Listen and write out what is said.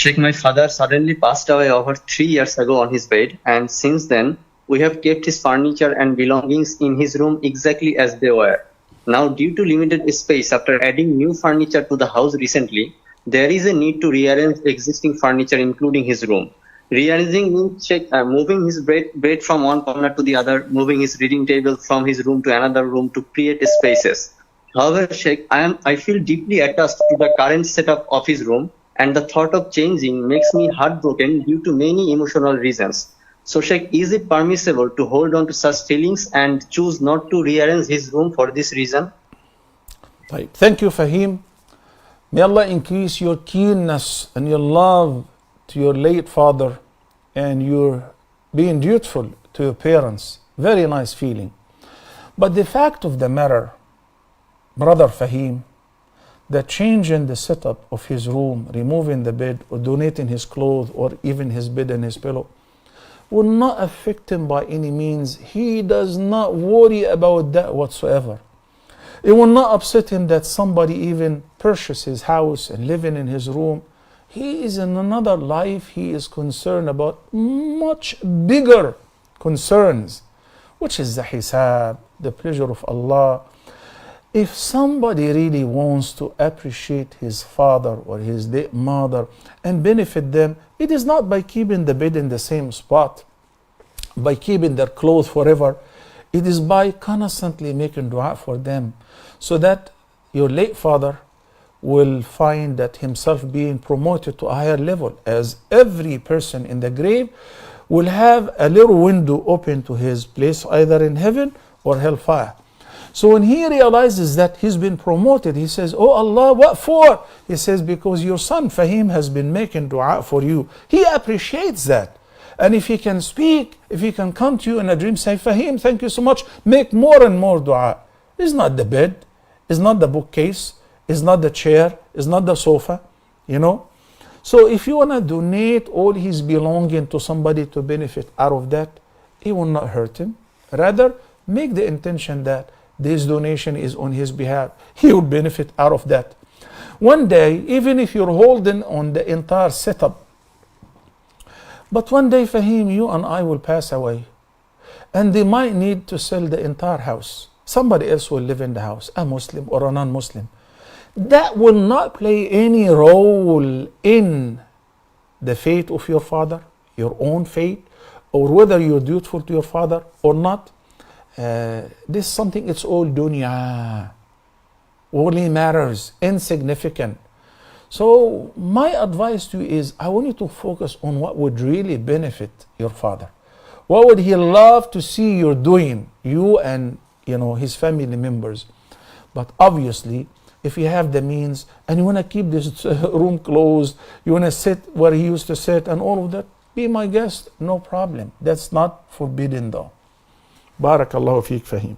Sheikh, my father suddenly passed away over 3 years ago on his bed, and since then, we have kept his furniture and belongings in his room exactly as they were. Now, due to limited space after adding new furniture to the house recently, there is a need to rearrange existing furniture, including his room. Rearranging means moving his bed from one corner to the other, moving his reading table from his room to another room to create spaces. However, Sheikh, I feel deeply attached to the current setup of his room, and the thought of changing makes me heartbroken due to many emotional reasons. So, Sheikh, is it permissible to hold on to such feelings and choose not to rearrange his room for this reason? طيب. Thank you, Fahim. May Allah increase your keenness and your love to your late father and your being dutiful to your parents. Very nice feeling. But the fact of the matter, Brother Fahim, the change in the setup of his room, removing the bed or donating his clothes or even his bed and his pillow, will not affect him by any means. He does not worry about that whatsoever. It will not upset him that somebody even purchased his house and living in his room. He is in another life. He is concerned about much bigger concerns, which is the hisab, the pleasure of Allah. If somebody really wants to appreciate his father or his dead mother and benefit them, it is not by keeping the bed in the same spot, by keeping their clothes forever. It is by constantly making dua for them, so that your late father will find that himself being promoted to a higher level, as every person in the grave will have a little window open to his place, either in heaven or hellfire. So when he realizes that he's been promoted, he says, "Oh Allah, what for?" He says, "Because your son Fahim has been making dua for you." He appreciates that. And if he can speak, if he can come to you in a dream, say, "Fahim, thank you so much. Make more and more dua." It's not the bed, it's not the bookcase, it's not the chair, it's not the sofa, you know. So if you want to donate all his belonging to somebody to benefit out of that, it will not hurt him. Rather, make the intention that this donation is on his behalf. He will benefit out of that. One day, even if you're holding on the entire setup, but one day, Fahim, you and I will pass away, and they might need to sell the entire house. Somebody else will live in the house, a Muslim or a non-Muslim. That will not play any role in the fate of your father, your own fate, or whether you're dutiful to your father or not. This is something, it's all dunya, only matters, insignificant. So my advice to you is, I want you to focus on what would really benefit your father. What would he love to see you doing, you and his family members. But obviously, if you have the means and you want to keep this room closed, you want to sit where he used to sit and all of that, be my guest, no problem. That's not forbidden though. Barakallahu feek, Fahim.